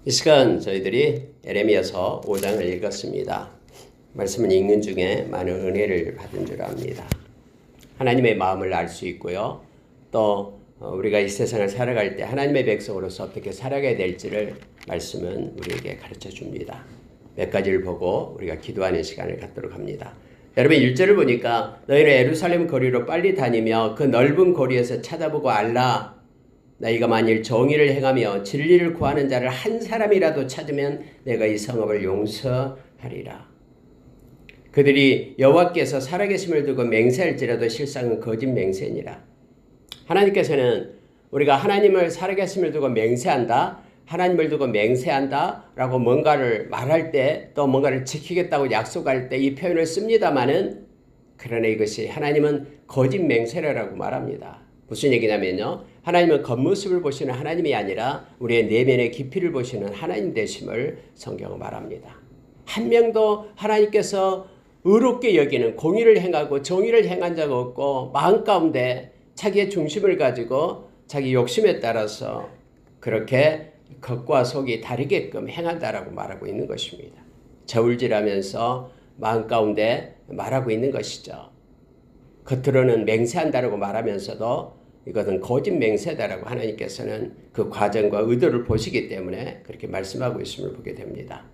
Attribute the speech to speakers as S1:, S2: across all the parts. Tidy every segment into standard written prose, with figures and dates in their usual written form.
S1: 이 시간 저희들이 예레미야서 5장을 읽었습니다. 말씀을 읽는 중에 많은 은혜를 받은 줄 압니다. 하나님의 마음을 알 수 있고요. 또 우리가 이 세상을 살아갈 때 하나님의 백성으로서 어떻게 살아가야 될지를 말씀은 우리에게 가르쳐 줍니다. 몇 가지를 보고 우리가 기도하는 시간을 갖도록 합니다. 여러분 1절을 보니까 너희는 예루살렘 거리로 빨리 다니며 그 넓은 거리에서 찾아보고 알라. 너희가 만일 정의를 행하며 진리를 구하는 자를 한 사람이라도 찾으면 내가 이 성읍을 용서하리라. 그들이 여호와께서 살아계심을 두고 맹세할지라도 실상은 거짓 맹세니라. 하나님께서는 우리가 하나님을 살아계심을 두고 맹세한다, 하나님을 두고 맹세한다 라고 뭔가를 말할 때 또 뭔가를 지키겠다고 약속할 때 이 표현을 씁니다마는 그러나 이것이 하나님은 거짓 맹세라고 말합니다. 무슨 얘기냐면요, 하나님은 겉모습을 보시는 하나님이 아니라 우리의 내면의 깊이를 보시는 하나님 되심을 성경은 말합니다. 한 명도 하나님께서 의롭게 여기는 공의를 행하고 정의를 행한 자가 없고 마음 가운데 자기의 중심을 가지고 자기 욕심에 따라서 그렇게 겉과 속이 다르게끔 행한다라고 말하고 있는 것입니다. 저울질하면서 마음 가운데 말하고 있는 것이죠. 겉으로는 맹세한다라고 말하면서도 이것은 거짓 맹세다라고 하나님께서는 그 과정과 의도를 보시기 때문에 그렇게 말씀하고 있음을 보게 됩니다.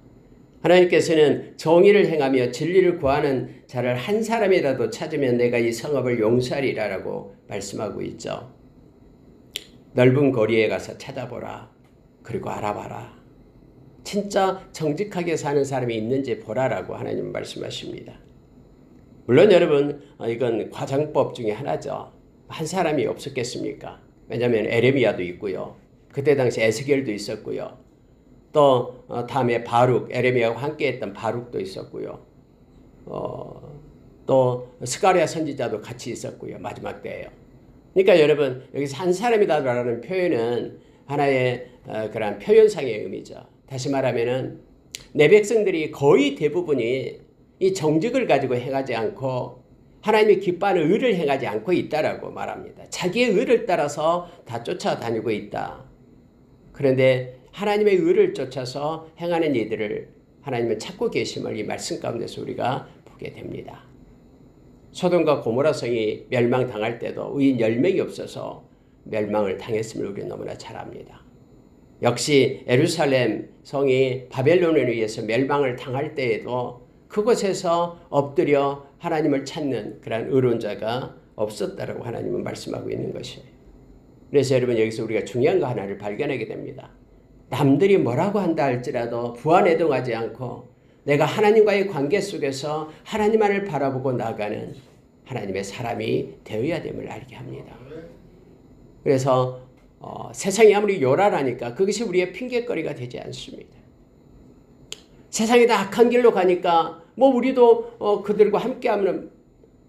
S1: 하나님께서는 정의를 행하며 진리를 구하는 자를 한 사람이라도 찾으면 내가 이 성읍을 용서하리라라고 말씀하고 있죠. 넓은 거리에 가서 찾아보라. 그리고 알아봐라. 진짜 정직하게 사는 사람이 있는지 보라라고 하나님은 말씀하십니다. 물론 여러분 이건 과장법 중에 하나죠. 한 사람이 없었겠습니까? 왜냐하면 에레미야도 있고요. 그때 당시 에스겔도 있었고요. 또 다음에 바룩, 에레미야와 함께했던 바룩도 있었고요. 또 스가랴 선지자도 같이 있었고요. 마지막 때예요. 그러니까 여러분 여기서 한 사람이다라는 표현은 하나의 그런 표현상의 의미죠. 다시 말하면은 내 백성들이 거의 대부분이 이 정직을 가지고 행하지 않고 하나님이 기뻐하는 의를 행하지 않고 있다라고 말합니다. 자기의 의를 따라서 다 쫓아다니고 있다. 그런데 하나님의 의를 쫓아서 행하는 이들을 하나님은 찾고 계심을 이 말씀 가운데서 우리가 보게 됩니다. 소돔과 고모라 성이 멸망당할 때도 의인 10명이 없어서 멸망을 당했음을 우리는 너무나 잘 압니다. 역시 예루살렘 성이 바벨론에 의해서 멸망을 당할 때에도 그곳에서 엎드려 하나님을 찾는 그런 의론자가 없었다라고 하나님은 말씀하고 있는 것이에요. 그래서 여러분 여기서 우리가 중요한 거 하나를 발견하게 됩니다. 남들이 뭐라고 한다 할지라도 부안해동하지 않고 내가 하나님과의 관계 속에서 하나님만을 바라보고 나가는 하나님의 사람이 되어야 됨을 알게 합니다. 그래서 세상이 아무리 요란하니까 그것이 우리의 핑계거리가 되지 않습니다. 세상이 다 악한 길로 가니까 우리도 그들과 함께하면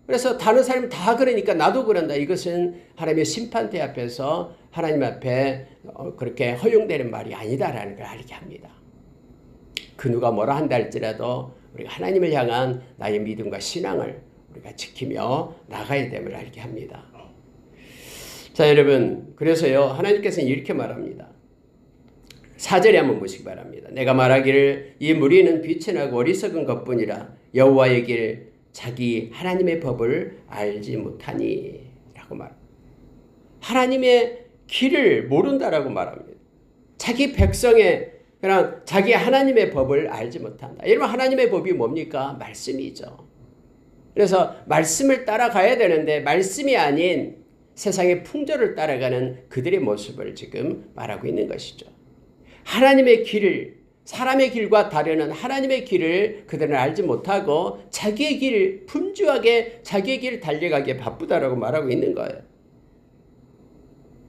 S1: 그래서 다른 사람이 다 그러니까 나도 그런다. 이것은 하나님의 심판대 앞에서 하나님 앞에 그렇게 허용되는 말이 아니다라는 걸 알게 합니다. 그 누가 뭐라 한다 할지라도 우리가 하나님을 향한 나의 믿음과 신앙을 우리가 지키며 나가야 됨을 알게 합니다. 자 여러분 그래서요 하나님께서는 이렇게 말합니다. 4절에 한번 보시기 바랍니다. 내가 말하기를 이 무리는 빛이 나고 어리석은 것뿐이라 여호와의 길 자기 하나님의 법을 알지 못하니 라고 말합니다. 하나님의 길을 모른다라고 말합니다. 자기 백성의 그냥 자기 하나님의 법을 알지 못한다. 여러분 하나님의 법이 뭡니까? 말씀이죠. 그래서 말씀을 따라가야 되는데 말씀이 아닌 세상의 풍조를 따라가는 그들의 모습을 지금 말하고 있는 것이죠. 하나님의 길을 사람의 길과 다르는 하나님의 길을 그들은 알지 못하고 자기의 길 분주하게 자기의 길을 달려가기에 바쁘다라고 말하고 있는 거예요.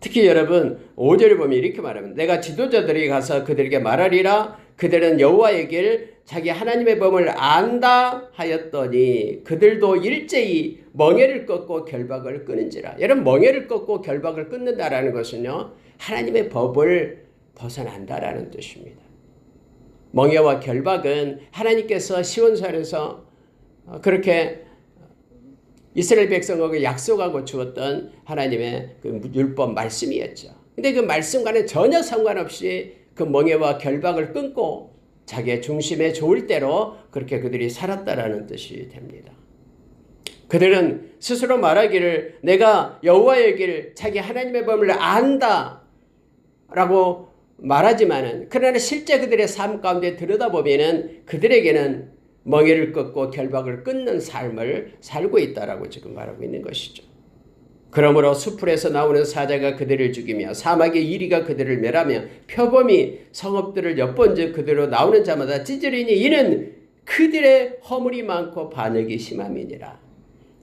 S1: 특히 여러분 5절을 보면 이렇게 말합니다. 내가 지도자들이 가서 그들에게 말하리라 그들은 여호와의 길 자기 하나님의 법을 안다 하였더니 그들도 일제히 멍에를 꺾고 결박을 끊은지라. 여러분 멍에를 꺾고 결박을 끊는다라는 것은요 하나님의 법을 벗어난다라는 뜻입니다. 멍에와 결박은 하나님께서 시온산에서 그렇게 이스라엘 백성에게 약속하고 주었던 하나님의 그 율법 말씀이었죠. 근데 그 말씀과는 전혀 상관없이 그 멍에와 결박을 끊고 자기의 중심에 좋을 대로 그렇게 그들이 살았다라는 뜻이 됩니다. 그들은 스스로 말하기를 내가 여호와의 길 자기 하나님의 법을 안다 라고 말하지만은 그러나 실제 그들의 삶 가운데 들여다보면은 그들에게는 멍에를 끊고 결박을 끊는 삶을 살고 있다라고 지금 말하고 있는 것이죠. 그러므로 수풀에서 나오는 사자가 그들을 죽이며 사막의 이리가 그들을 멸하며 표범이 성읍들을 엿본즉 그대로 나오는 자마다 찢으리니 이는 그들의 허물이 많고 반역이 심함이니라.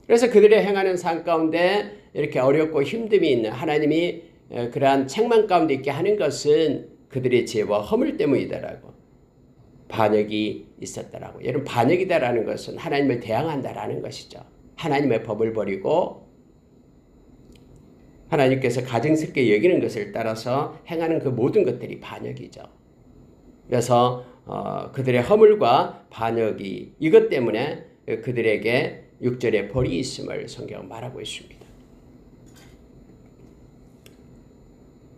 S1: 그래서 그들의 행하는 삶 가운데 이렇게 어렵고 힘듦이 있는 하나님이 그러한 책망 가운데 있게 하는 것은 그들의 죄와 허물 때문이다라고 반역이 있었다라고. 여러분 반역이다라는 것은 하나님을 대항한다라는 것이죠. 하나님의 법을 버리고 하나님께서 가증스럽게 여기는 것을 따라서 행하는 그 모든 것들이 반역이죠. 그래서 그들의 허물과 반역이 이것 때문에 그들에게 6절에 벌이 있음을 성경은 말하고 있습니다.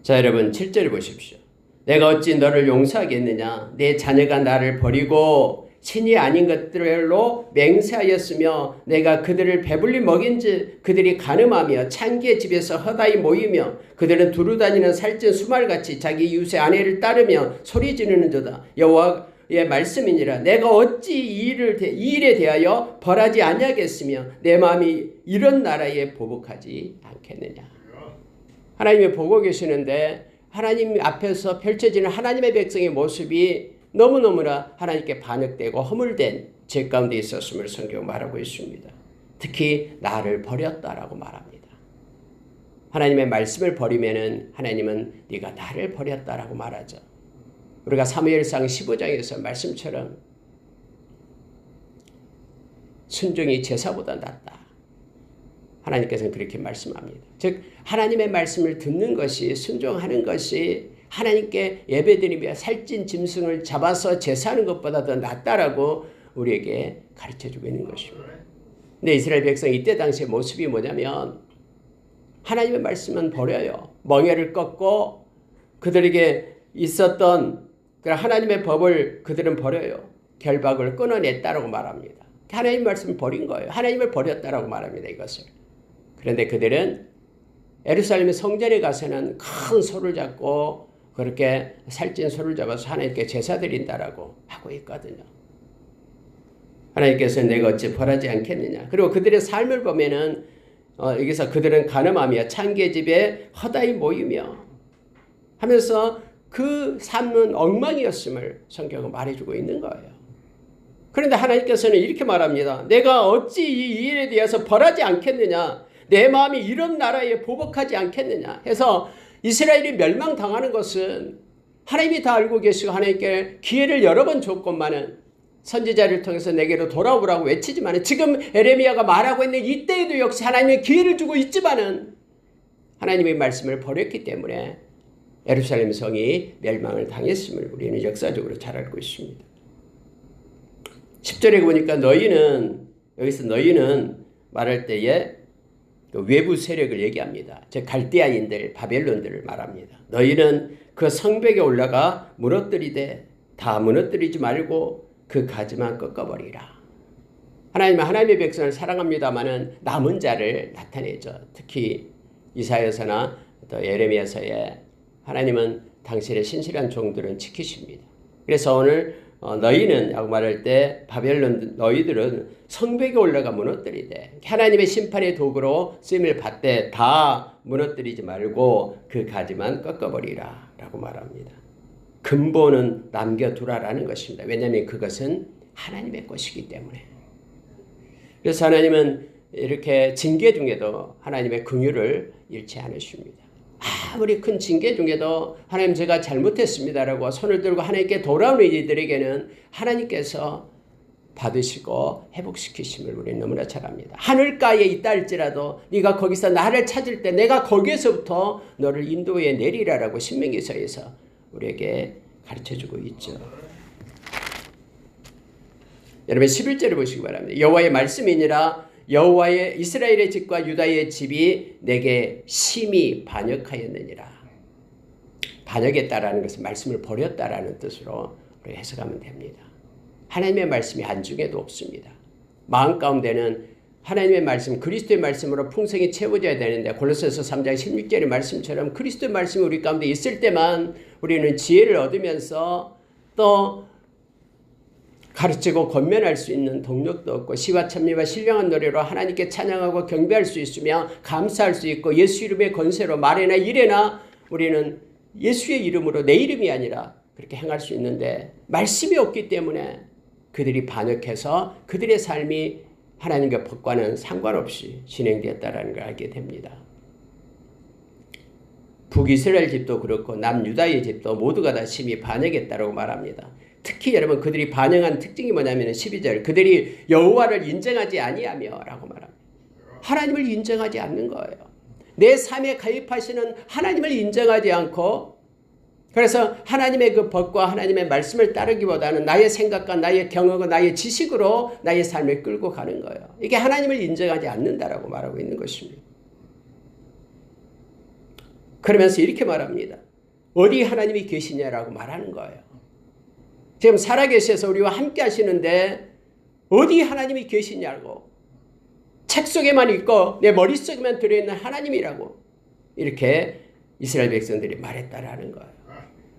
S1: 자, 여러분 7절 보십시오. 내가 어찌 너를 용서하겠느냐? 내 자녀가 나를 버리고 신이 아닌 것들로 맹세하였으며 내가 그들을 배불리 먹인즉 그들이 간음하며 창기의 집에서 허다히 모이며 그들은 두루 다니는 살찐 수말같이 자기 이웃의 아내를 따르며 소리 지르는 자다. 여호와의 말씀이니라. 내가 어찌 이 일에 대하여 벌하지 아니하겠으며 내 마음이 이런 나라에 보복하지 않겠느냐. 하나님이 보고 계시는데 하나님 앞에서 펼쳐지는 하나님의 백성의 모습이 너무너무나 하나님께 반역되고 허물된 죄 가운데 있었음을 성경은 말하고 있습니다. 특히 나를 버렸다라고 말합니다. 하나님의 말씀을 버리면은 하나님은 네가 나를 버렸다라고 말하죠. 우리가 사무엘상 15장에서 말씀처럼 순종이 제사보다 낫다. 하나님께서는 그렇게 말씀합니다. 즉 하나님의 말씀을 듣는 것이 순종하는 것이 하나님께 예배드리며 살찐 짐승을 잡아서 제사하는 것보다 더 낫다라고 우리에게 가르쳐주고 있는 것입니다. 근데 이스라엘 백성이 이때 당시의 모습이 뭐냐면 하나님의 말씀은 버려요. 멍에를 꺾고 그들에게 있었던 하나님의 법을 그들은 버려요. 결박을 끊어냈다라고 말합니다. 하나님의 말씀을 버린 거예요. 하나님을 버렸다라고 말합니다. 이것을. 그런데 그들은 예루살렘의 성전에 가서는 큰 소를 잡고 그렇게 살찐 소를 잡아서 하나님께 제사 드린다라고 하고 있거든요. 하나님께서는 내가 어찌 벌하지 않겠느냐. 그리고 그들의 삶을 보면은 여기서 그들은 간음하며 창기의 집에 허다히 모이며 하면서 그 삶은 엉망이었음을 성경은 말해주고 있는 거예요. 그런데 하나님께서는 이렇게 말합니다. 내가 어찌 이 일에 대해서 벌하지 않겠느냐. 내 마음이 이런 나라에 보복하지 않겠느냐 해서 이스라엘이 멸망당하는 것은 하나님이 다 알고 계시고 하나님께 기회를 여러 번 줬건만은 선지자를 통해서 내게로 돌아오라고 외치지만 지금 에레미야가 말하고 있는 이때에도 역시 하나님의 기회를 주고 있지만은 하나님의 말씀을 버렸기 때문에 예루살렘 성이 멸망을 당했음을 우리는 역사적으로 잘 알고 있습니다. 10절에 보니까 너희는 여기서 너희는 말할 때에 외부 세력을 얘기합니다. 즉 갈대아인들, 바벨론들을 말합니다. 너희는 그 성벽에 올라가 무너뜨리되 다 무너뜨리지 말고 그 가지만 꺾어버리라. 하나님은 하나님의 백성을 사랑합니다마는 남은 자를 나타내죠. 특히 이사야서나 또 예레미야서에 하나님은 당신의 신실한 종들은 지키십니다. 그래서 오늘 너희는 라고 말할 때 바벨론 너희들은 성벽에 올라가 무너뜨리되 하나님의 심판의 도구로 쓰임을 받되 다 무너뜨리지 말고 그 가지만 꺾어버리라 라고 말합니다. 근본은 남겨두라라는 것입니다. 왜냐하면 그것은 하나님의 것이기 때문에. 그래서 하나님은 이렇게 징계 중에도 하나님의 긍휼을 잃지 않으십니다. 아무리 큰 징계 중에도 하나님 제가 잘못했습니다라고 손을 들고 하나님께 돌아오는 이들에게는 하나님께서 받으시고 회복시키심을 우리는 너무나 잘 압니다. 하늘가에 있다 할지라도 네가 거기서 나를 찾을 때 내가 거기에서부터 너를 인도해 내리라라고 신명기서에서 우리에게 가르쳐주고 있죠. 여러분 11절을 보시기 바랍니다. 여호와의 말씀이니라 여호와의 이스라엘의 집과 유다의 집이 내게 심히 반역하였느니라. 반역했다라는 것은 말씀을 버렸다라는 뜻으로 우리가 해석하면 됩니다. 하나님의 말씀이 안중에도 없습니다. 마음 가운데는 하나님의 말씀, 그리스도의 말씀으로 풍성히 채워져야 되는데 골로새서 3장 16절의 말씀처럼 그리스도의 말씀이 우리 가운데 있을 때만 우리는 지혜를 얻으면서 또 가르치고 권면할 수 있는 동력도 없고 시와 찬미와 신령한 노래로 하나님께 찬양하고 경배할 수 있으며 감사할 수 있고 예수 이름의 권세로 말이나 일에나 우리는 예수의 이름으로 내 이름이 아니라 그렇게 행할 수 있는데 말씀이 없기 때문에 그들이 반역해서 그들의 삶이 하나님과 법과는 상관없이 진행되었다는 걸 알게 됩니다. 북이스라엘 집도 그렇고 남유다의 집도 모두가 다 심히 반역했다고 말합니다. 특히 여러분 그들이 반영한 특징이 뭐냐면 12절 그들이 여호와를 인정하지 아니하며 라고 말합니다. 하나님을 인정하지 않는 거예요. 내 삶에 가입하시는 하나님을 인정하지 않고 그래서 하나님의 그 법과 하나님의 말씀을 따르기보다는 나의 생각과 나의 경험과 나의 지식으로 나의 삶을 끌고 가는 거예요. 이게 하나님을 인정하지 않는다라고 말하고 있는 것입니다. 그러면서 이렇게 말합니다. 어디 하나님이 계시냐라고 말하는 거예요. 지금 살아계셔서 우리와 함께 하시는데 어디 하나님이 계시냐고 책 속에만 있고 내 머릿속에만 들어있는 하나님이라고 이렇게 이스라엘 백성들이 말했다라는 거예요.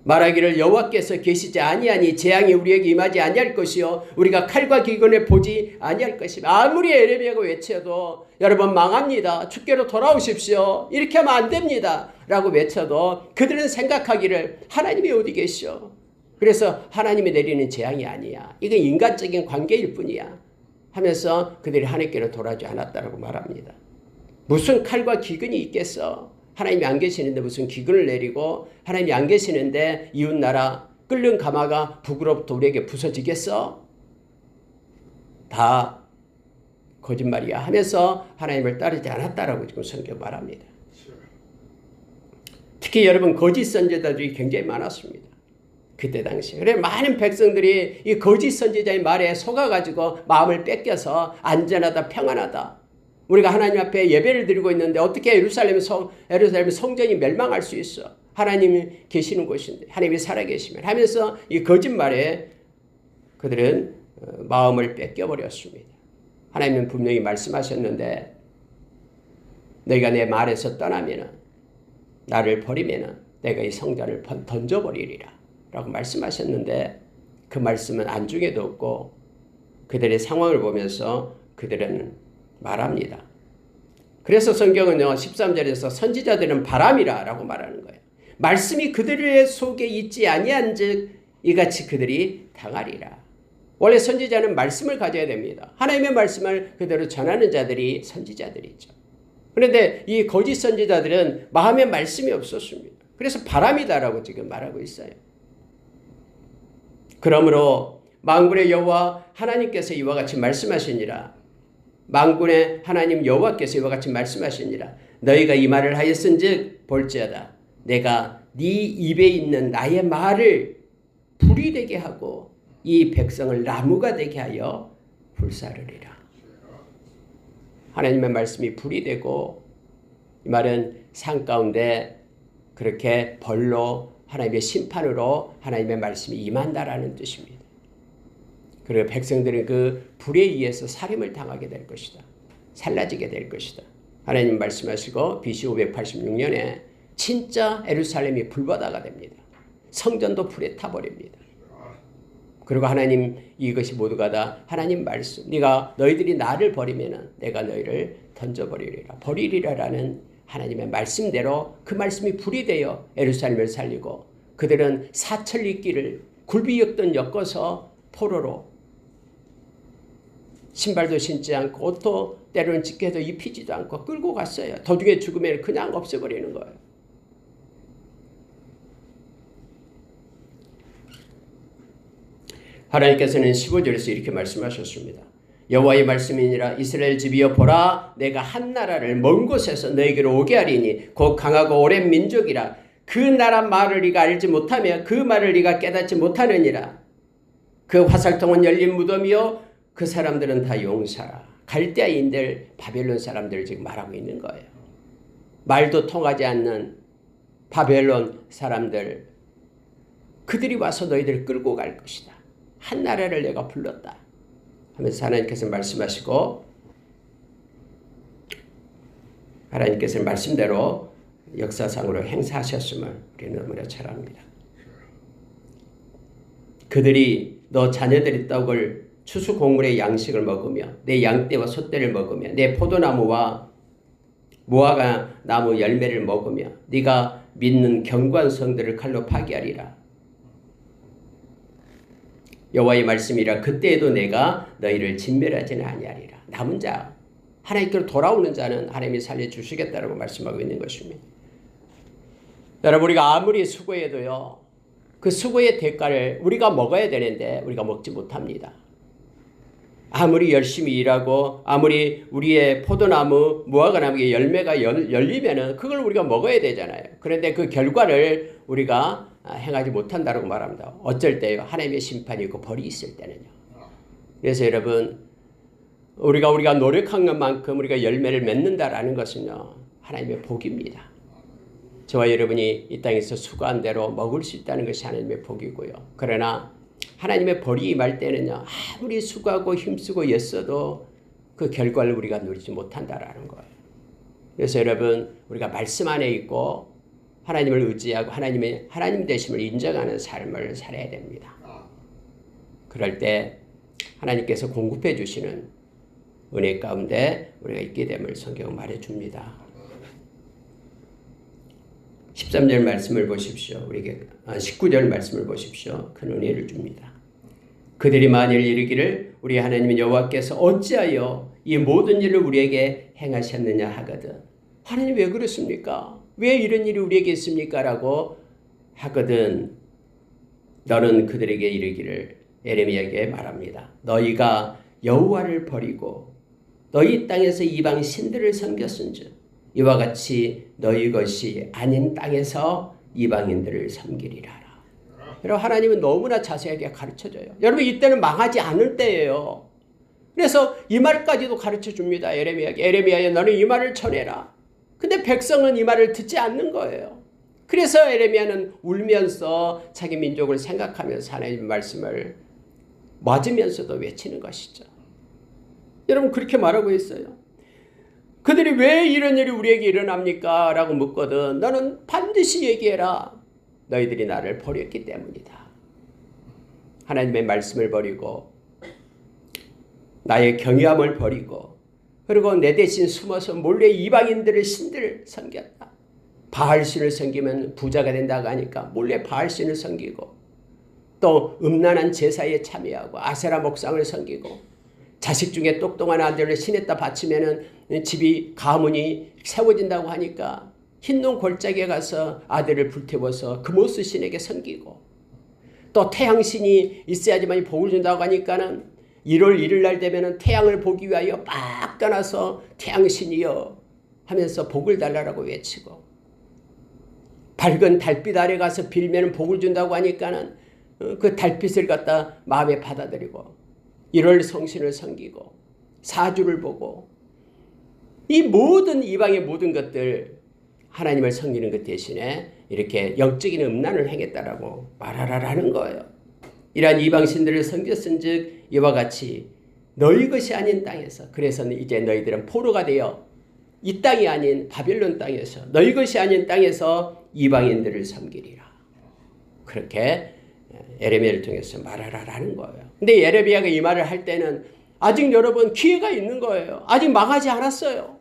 S1: 말하기를 여호와께서 계시지 아니하니 재앙이 우리에게 임하지 아니할 것이요 우리가 칼과 기근을 보지 아니할 것이며 아무리 에레미야가 외쳐도 여러분 망합니다. 주께로 돌아오십시오. 이렇게 하면 안 됩니다. 라고 외쳐도 그들은 생각하기를 하나님이 어디 계시오. 그래서 하나님이 내리는 재앙이 아니야. 이건 인간적인 관계일 뿐이야. 하면서 그들이 하나님께로 돌아오지 않았다고 말합니다. 무슨 칼과 기근이 있겠어. 하나님이 안 계시는데 무슨 기근을 내리고 하나님이 안 계시는데 이웃나라 끓는 가마가 북으로부터 우리에게 부서지겠어? 다 거짓말이야 하면서 하나님을 따르지 않았다라고 지금 성경 말합니다. 특히 여러분 거짓 선지자들이 굉장히 많았습니다. 그때 당시에. 그래 많은 백성들이 이 거짓 선지자의 말에 속아가지고 마음을 뺏겨서 안전하다 평안하다. 우리가 하나님 앞에 예배를 드리고 있는데 어떻게 예루살렘 성전이 멸망할 수 있어? 하나님이 계시는 곳인데 하나님이 살아계시면 하면서 이 거짓말에 그들은 마음을 뺏겨버렸습니다. 하나님은 분명히 말씀하셨는데 너희가 내 말에서 떠나면 나를 버리면 내가 이 성전을 던져버리리라 라고 말씀하셨는데 그 말씀은 안중에도 없고 그들의 상황을 보면서 그들은 말합니다. 그래서 성경은요 13절에서 선지자들은 바람이라 라고 말하는 거예요. 말씀이 그들의 속에 있지 아니한 즉 이같이 그들이 당하리라. 원래 선지자는 말씀을 가져야 됩니다. 하나님의 말씀을 그대로 전하는 자들이 선지자들이죠. 그런데 이 거짓 선지자들은 마음에 말씀이 없었습니다. 그래서 바람이다라고 지금 말하고 있어요. 그러므로 만군의 여호와 하나님께서 이와 같이 말씀하시니라. 만군의 하나님 여호와께서 이와 같이 말씀하시니라. 너희가 이 말을 하였은즉 볼지어다. 내가 네 입에 있는 나의 말을 불이 되게 하고 이 백성을 나무가 되게 하여 불사르리라. 하나님의 말씀이 불이 되고 이 말은 산 가운데 그렇게 벌로 하나님의 심판으로 하나님의 말씀이 임한다라는 뜻입니다. 그리고 백성들은 그 불에 의해서 살임을 당하게 될 것이다. 살라지게 될 것이다. 하나님 말씀하시고 BC 586년에 진짜 예루살렘이 불바다가 됩니다. 성전도 불에 타버립니다. 그리고 하나님 이것이 모두가 다 하나님 말씀. 네가 너희들이 나를 버리면 내가 너희를 던져버리리라. 버리리라라는 하나님의 말씀대로 그 말씀이 불이 되어 예루살렘을 살리고 그들은 사철 이끼를 굴비 엮던 엮어서 포로로 신발도 신지 않고 옷도 때로는 찢겨도 입히지도 않고 끌고 갔어요. 도중에 죽으면 그냥 없애버리는 거예요. 하나님께서는 15절에서 이렇게 말씀하셨습니다. 여호와의 말씀이니라. 이스라엘 집이여 보라 내가 한 나라를 먼 곳에서 너희에게로 오게 하리니 곧 강하고 오랜 민족이라. 그 나라 말을 네가 알지 못하며 그 말을 네가 깨닫지 못하느니라. 그 화살통은 열린 무덤이요 그 사람들은 다 용사라. 갈대아인들 바벨론 사람들을 지금 말하고 있는 거예요. 말도 통하지 않는 바벨론 사람들 그들이 와서 너희들을 끌고 갈 것이다. 한 나라를 내가 불렀다 하면서 하나님께서 말씀하시고 하나님께서 말씀대로 역사상으로 행사하셨음을 우리는 너무나 잘 압니다. 그들이 너 자녀들의 떡을 추수 곡물의 양식을 먹으며 내 양떼와 소떼를 먹으며 내 포도나무와 무화과 나무 열매를 먹으며 네가 믿는 견고한 성들을 칼로 파괴하리라. 여호와의 말씀이라. 그때에도 내가 너희를 진멸하지는 아니하리라. 남은 자, 하나님께로 돌아오는 자는 하나님이 살려주시겠다라고 말씀하고 있는 것입니다. 여러분, 우리가 아무리 수고해도요, 그 수고의 대가를 우리가 먹어야 되는데 우리가 먹지 못합니다. 아무리 열심히 일하고 아무리 우리의 포도나무, 무화과나무의 열매가 열리면은 그걸 우리가 먹어야 되잖아요. 그런데 그 결과를 우리가 행하지 못한다고 말합니다. 어쩔 때요, 하나님의 심판이 있고 벌이 있을 때는요. 그래서 여러분, 우리가 노력한 것만큼 우리가 열매를 맺는다라는 것은요, 하나님의 복입니다. 저와 여러분이 이 땅에서 수고한 대로 먹을 수 있다는 것이 하나님의 복이고요. 그러나 하나님의 벌이 임할 때는요, 아무리 수고하고 힘쓰고 애써도 그 결과를 우리가 누리지 못한다라는 거예요. 그래서 여러분, 우리가 말씀 안에 있고 하나님을 의지하고 하나님 되심을 인정하는 삶을 살아야 됩니다. 그럴 때 하나님께서 공급해 주시는 은혜 가운데 우리가 있게 됨을 성경은 말해줍니다. 13절 말씀을 보십시오. 우리에게 19절 말씀을 보십시오. 큰 은혜를 줍니다. 그들이 만일 이르기를 우리 하나님은 여호와께서 어찌하여 이 모든 일을 우리에게 행하셨느냐 하거든. 하나님 왜 그렇습니까? 왜 이런 일이 우리에게 있습니까? 라고 하거든. 너는 그들에게 이르기를, 예레미야에게 말합니다. 너희가 여호와를 버리고 너희 땅에서 이방 신들을 섬겼은즉 이와 같이 너희 것이 아닌 땅에서 이방인들을 섬기리라. 여러분, 하나님은 너무나 자세하게 가르쳐줘요. 여러분, 이때는 망하지 않을 때예요. 그래서 이 말까지도 가르쳐 줍니다. 예레미야에게. 예레미야야, 너는 이 말을 전해라. 근데 백성은 이 말을 듣지 않는 거예요. 그래서 예레미야는 울면서 자기 민족을 생각하면서 하나님의 말씀을 맞으면서도 외치는 것이죠. 여러분, 그렇게 말하고 있어요. 그들이 왜 이런 일이 우리에게 일어납니까? 라고 묻거든. 너는 반드시 얘기해라. 너희들이 나를 버렸기 때문이다. 하나님의 말씀을 버리고 나의 경외함을 버리고 그리고 내 대신 숨어서 몰래 이방인들의 신들을 섬겼다. 바알신을 섬기면 부자가 된다고 하니까 몰래 바알신을 섬기고 또 음란한 제사에 참여하고 아세라 목상을 섬기고 자식 중에 똑똑한 아들을 신에다 바치면은 집이 가문이 세워진다고 하니까 흰농 골짜기에 가서 아들을 불태워서 금오스 신에게 섬기고 또 태양신이 있어야지만 복을 준다고 하니까는 1월 1일 날 되면은 태양을 보기 위하여 막 떠나서 태양신이여 하면서 복을 달라라고 외치고 밝은 달빛 아래 가서 빌면은 복을 준다고 하니까는 그 달빛을 갖다 마음에 받아들이고 1월 성신을 섬기고 사주를 보고 이 모든 이방의 모든 것들 하나님을 섬기는 것 대신에 이렇게 영적인 음란을 행했다라고 말하라라는 거예요. 이러한 이방신들을 섬겼은즉 이와 같이 너희 것이 아닌 땅에서, 그래서 이제 너희들은 포로가 되어 이 땅이 아닌 바벨론 땅에서 너희 것이 아닌 땅에서 이방인들을 섬기리라. 그렇게 예레미야를 통해서 말하라라는 거예요. 근데 예레미야가 이 말을 할 때는 아직 여러분 기회가 있는 거예요. 아직 망하지 않았어요.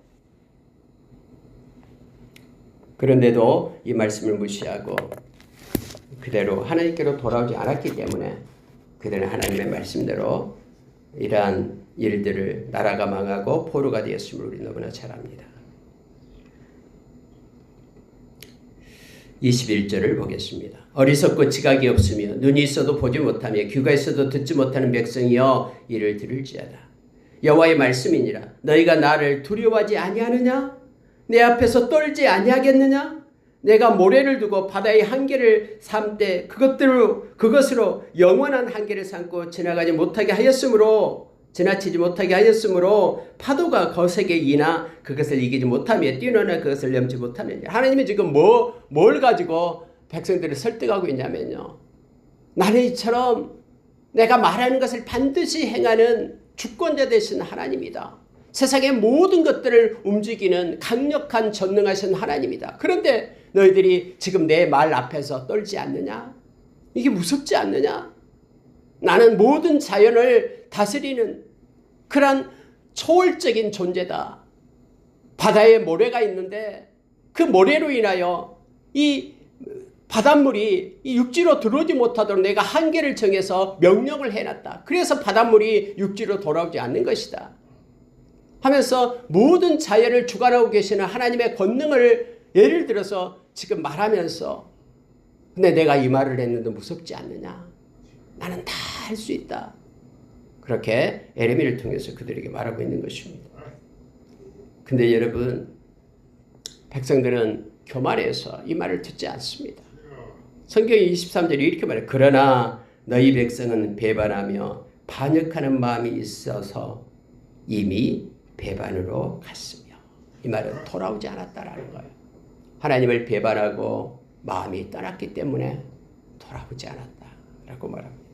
S1: 그런데도 이 말씀을 무시하고 그대로 하나님께로 돌아오지 않았기 때문에 그들은 하나님의 말씀대로 이러한 일들을 나라가 망하고 포로가 되었음을 우리 너무나 잘 압니다. 21절을 보겠습니다. 어리석고 지각이 없으며 눈이 있어도 보지 못하며 귀가 있어도 듣지 못하는 백성이여 이를 들을지어다. 여호와의 말씀이니라. 너희가 나를 두려워하지 아니하느냐? 내 앞에서 떨지 아니하겠느냐? 내가 모래를 두고 바다의 한계를 삼되 그것으로 영원한 한계를 삼고 지나가지 못하게 하였으므로 지나치지 못하게 하였으므로 파도가 거세게 이나 그것을 이기지 못하며 뛰노나 그것을 넘지 못하느냐. 하나님이 지금 뭘 가지고 백성들을 설득하고 있냐면요. 나는 이처럼 내가 말하는 것을 반드시 행하는 주권자 되신 하나님이다. 세상의 모든 것들을 움직이는 강력한 전능하신 하나님이다. 그런데 너희들이 지금 내 말 앞에서 떨지 않느냐? 이게 무섭지 않느냐? 나는 모든 자연을 다스리는 그런 초월적인 존재다. 바다에 모래가 있는데 그 모래로 인하여 이 바닷물이 이 육지로 들어오지 못하도록 내가 한계를 정해서 명령을 해놨다. 그래서 바닷물이 육지로 돌아오지 않는 것이다. 하면서 모든 자연을 주관하고 계시는 하나님의 권능을 예를 들어서 지금 말하면서 근데 내가 이 말을 했는데 무섭지 않느냐? 나는 다 할 수 있다. 그렇게 에레미야를 통해서 그들에게 말하고 있는 것입니다. 근데 여러분, 백성들은 교만해서 이 말을 듣지 않습니다. 성경이 23절에 이렇게 말해요. 그러나 너희 백성은 배반하며 반역하는 마음이 있어서 이미 배반으로 갔으며, 이 말은 돌아오지 않았다라는 거예요. 하나님을 배반하고 마음이 떠났기 때문에 돌아오지 않았다라고 말합니다.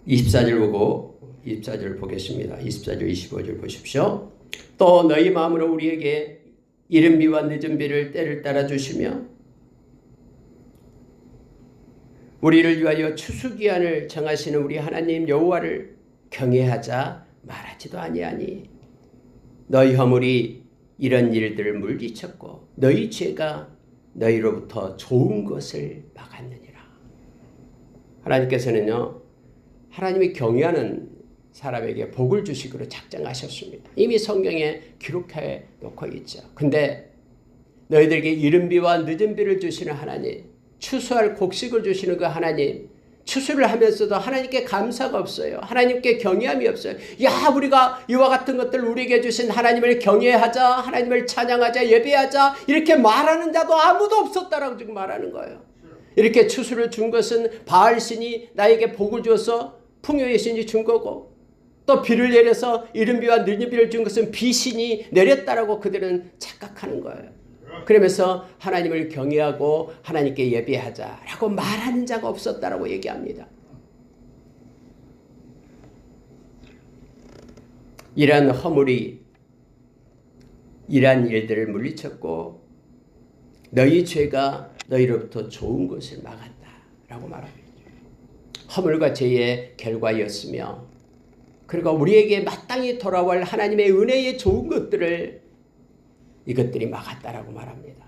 S1: 24절 보고 24절 보겠습니다. 24절 25절 보십시오. 또 너희 마음으로 우리에게 이른 비와 늦은 비를 때를 따라 주시며 우리를 위하여 추수기한을 정하시는 우리 하나님 여호와를 경외하자 말하지도 아니하니 너희 허물이 이런 일들을 물리쳤고 너희 죄가 너희로부터 좋은 것을 막았느니라. 하나님께서는요, 하나님이 경외하는 사람에게 복을 주시기로 작정하셨습니다. 이미 성경에 기록해 놓고 있죠. 근데 너희들에게 이른 비와 늦은 비를 주시는 하나님, 추수할 곡식을 주시는 그 하나님, 추수를 하면서도 하나님께 감사가 없어요. 하나님께 경외함이 없어요. 야, 우리가 이와 같은 것들 우리에게 주신 하나님을 경외하자, 하나님을 찬양하자, 예배하자 이렇게 말하는 자도 아무도 없었다라고 지금 말하는 거예요. 이렇게 추수를 준 것은 바알신이 나에게 복을 주어서 풍요의 신이 준 거고, 또 비를 내려서 이른 비와 늦은 비를 준 것은 비신이 내렸다라고 그들은 착각하는 거예요. 그러면서 하나님을 경외하고 하나님께 예배하자라고 말하는 자가 없었다라고 얘기합니다. 이러한 허물이 이러한 일들을 물리쳤고 너희 죄가 너희로부터 좋은 것을 막았다라고 말합니다. 허물과 죄의 결과였으며 그리고 우리에게 마땅히 돌아올 하나님의 은혜의 좋은 것들을 이것들이 막았다라고 말합니다.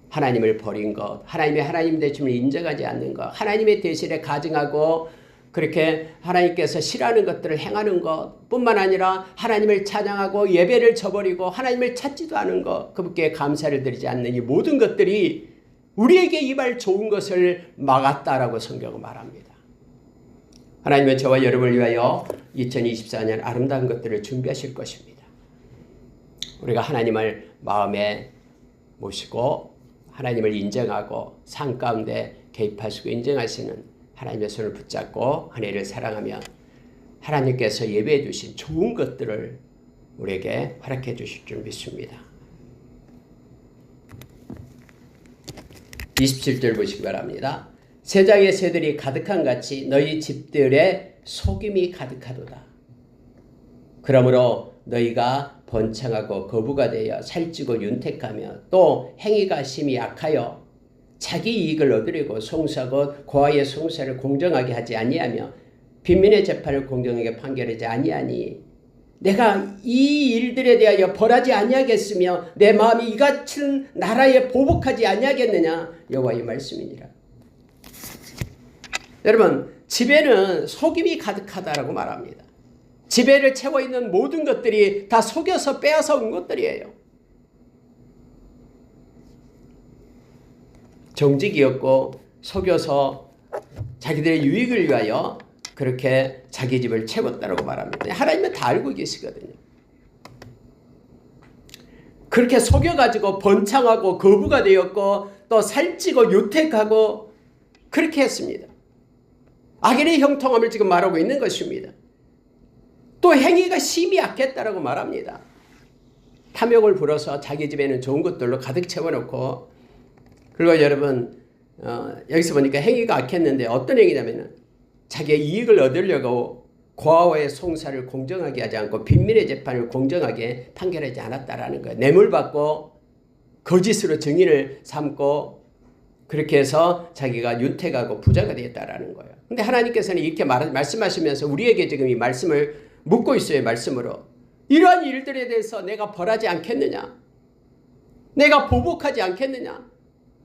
S1: 하나님을 버린 것, 하나님의 하나님 되심을 인정하지 않는 것, 하나님의 대신에 가증하고 그렇게 하나님께서 싫어하는 것들을 행하는 것 뿐만 아니라 하나님을 찬양하고 예배를 저버리고 하나님을 찾지도 않은 것, 그분께 감사를 드리지 않는 이 모든 것들이 우리에게 임할 좋은 것을 막았다라고 성경은 말합니다. 하나님은 저와 여러분을 위하여 2024년 아름다운 것들을 준비하실 것입니다. 우리가 하나님을 마음에 모시고 하나님을 인정하고 삶 가운데 개입하시고 인정하시는 하나님의 손을 붙잡고 하나님을 사랑하며 하나님께서 예배해 주신 좋은 것들을 우리에게 허락해 주실 줄 믿습니다. 27절 보시기 바랍니다. 세상의 새들이 가득한 같이 너희 집들에 속임이 가득하도다. 그러므로 너희가 번창하고 거부가 되어 살찌고 윤택하며 또 행위가 심히 악하여 자기 이익을 얻으려고 송사하고 고아의 송사를 공정하게 하지 아니하며 빈민의 재판을 공정하게 판결하지 아니하니 내가 이 일들에 대하여 벌하지 아니하겠으며 내 마음이 이 같은 나라에 보복하지 아니하겠느냐 여호와의 말씀이니라. 여러분, 집에는 속임이 가득하다라고 말합니다. 집에를 채워 있는 모든 것들이 다 속여서 빼앗아 온 것들이에요. 정직이었고 속여서 자기들의 유익을 위하여 그렇게 자기 집을 채웠다라고 말합니다. 하나님은 다 알고 계시거든요. 그렇게 속여가지고 번창하고 거부가 되었고 또 살찌고 유택하고 그렇게 했습니다. 악인의 형통함을 지금 말하고 있는 것입니다. 또 행위가 심히 악했다라고 말합니다. 탐욕을 불어서 자기 집에는 좋은 것들로 가득 채워놓고, 그리고 여러분 여기서 보니까 행위가 악했는데 어떤 행위냐면은 자기의 이익을 얻으려고 고아와의 송사를 공정하게 하지 않고 빈민의 재판을 공정하게 판결하지 않았다라는 거예요. 뇌물 받고 거짓으로 증인을 삼고 그렇게 해서 자기가 윤택하고 부자가 되었다라는 거예요. 근데 하나님께서는 이렇게 말씀하시면서 우리에게 지금 이 말씀을 묻고 있어요. 말씀으로. 이러한 일들에 대해서 내가 벌하지 않겠느냐? 내가 보복하지 않겠느냐?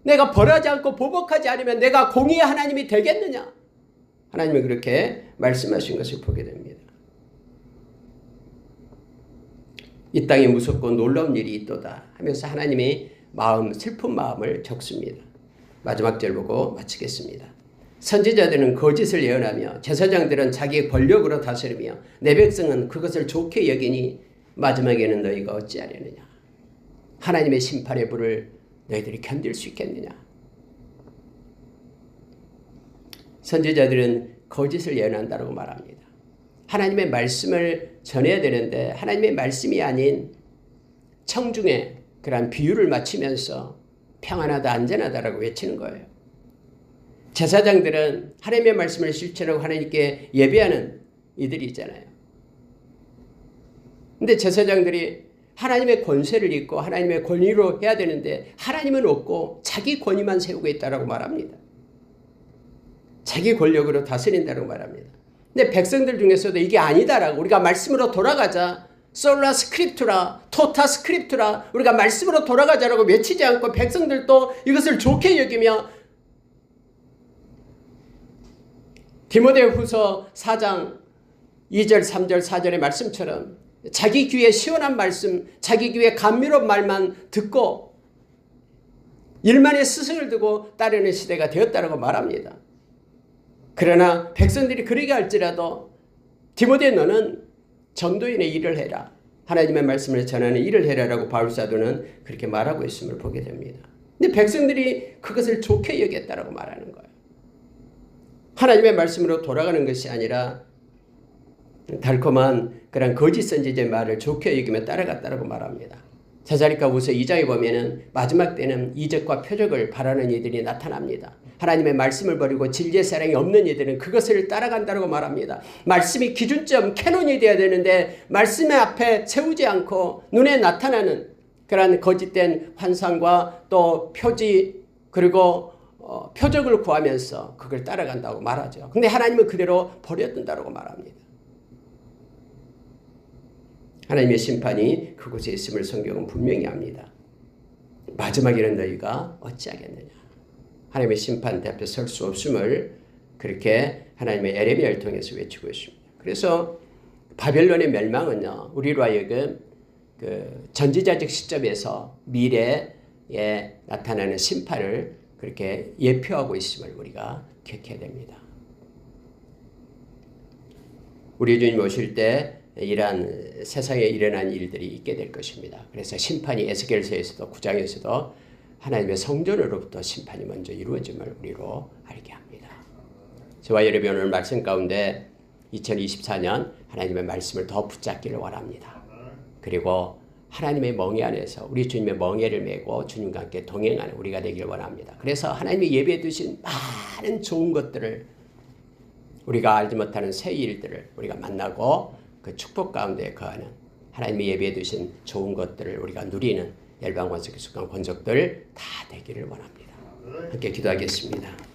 S1: 내가 벌하지 않고 보복하지 않으면 내가 공의의 하나님이 되겠느냐? 하나님은 그렇게 말씀하신 것을 보게 됩니다. 이 땅에 무섭고 놀라운 일이 있도다 하면서 하나님의 슬픈 마음을 적습니다. 마지막 절 보고 마치겠습니다. 선지자들은 거짓을 예언하며 제사장들은 자기의 권력으로 다스리며 내 백성은 그것을 좋게 여기니 마지막에는 너희가 어찌하려느냐. 하나님의 심판의 불을 너희들이 견딜 수 있겠느냐. 선지자들은 거짓을 예언한다고 말합니다. 하나님의 말씀을 전해야 되는데 하나님의 말씀이 아닌 청중의 그러한 비유를 맞추면서 평안하다 안전하다라고 외치는 거예요. 제사장들은 하나님의 말씀을 실천하고 하나님께 예배하는 이들이 있잖아요. 근데 제사장들이 하나님의 권세를 입고 하나님의 권위로 해야 되는데 하나님은 없고 자기 권위만 세우고 있다라고 말합니다. 자기 권력으로 다스린다고 말합니다. 근데 백성들 중에서도 이게 아니다라고 우리가 말씀으로 돌아가자, 솔라 스크립투라, 토타 스크립투라, 우리가 말씀으로 돌아가자라고 외치지 않고 백성들도 이것을 좋게 여기며 디모데후서 4장 2절 3절 4절의 말씀처럼 자기 귀에 시원한 말씀, 자기 귀에 감미로운 말만 듣고 일만의 스승을 두고 따르는 시대가 되었다고 말합니다. 그러나 백성들이 그러게 할지라도 디모데 너는 전도인의 일을 해라. 하나님의 말씀을 전하는 일을 해라라고 바울사도는 그렇게 말하고 있음을 보게 됩니다. 근데 백성들이 그것을 좋게 여겼다라고 말하는 거예요. 하나님의 말씀으로 돌아가는 것이 아니라 달콤한 그런 거짓 선지자의 말을 좋게 여기며 따라갔다라고 말합니다. 제사리가후서 2장에 보면은 마지막 때는 이적과 표적을 바라는 이들이 나타납니다. 하나님의 말씀을 버리고 진리의 사랑이 없는 이들은 그것을 따라간다고 말합니다. 말씀이 기준점 캐논이 되어야 되는데 말씀의 앞에 세우지 않고 눈에 나타나는 그런 거짓된 환상과 또 표지 그리고 표적을 구하면서 그걸 따라간다고 말하죠. 근데 하나님은 그대로 버려둔다고 말합니다. 하나님의 심판이 그곳에 있음을 성경은 분명히 합니다. 마지막에는 너희가 어찌하겠느냐. 하나님의 심판 앞에 설 수 없음을 그렇게 하나님의 에레미야를 통해서 외치고 있습니다. 그래서 바벨론의 멸망은요, 우리로 하여금 그 전지자적 시점에서 미래에 나타나는 심판을 그렇게 예표하고 있음을 우리가 기억해야 됩니다. 우리 주님 오실 때 이러한 세상에 일어난 일들이 있게 될 것입니다. 그래서 심판이 에스겔서에서도 9장에서도 하나님의 성전으로부터 심판이 먼저 이루어짐을 우리로 알게 합니다. 저와 여러분 오늘 말씀 가운데 2024년 하나님의 말씀을 더 붙잡기를 원합니다. 그리고 하나님의 멍에 안에서 우리 주님의 멍에를 메고 주님과 함께 동행하는 우리가 되길 원합니다. 그래서 하나님이 예배해 두신 많은 좋은 것들을 우리가 알지 못하는 새 일들을 우리가 만나고 그 축복 가운데 거하는 하나님이 예배해 두신 좋은 것들을 우리가 누리는 열방관석 기숙관 권속들 다 되기를 원합니다. 함께 기도하겠습니다.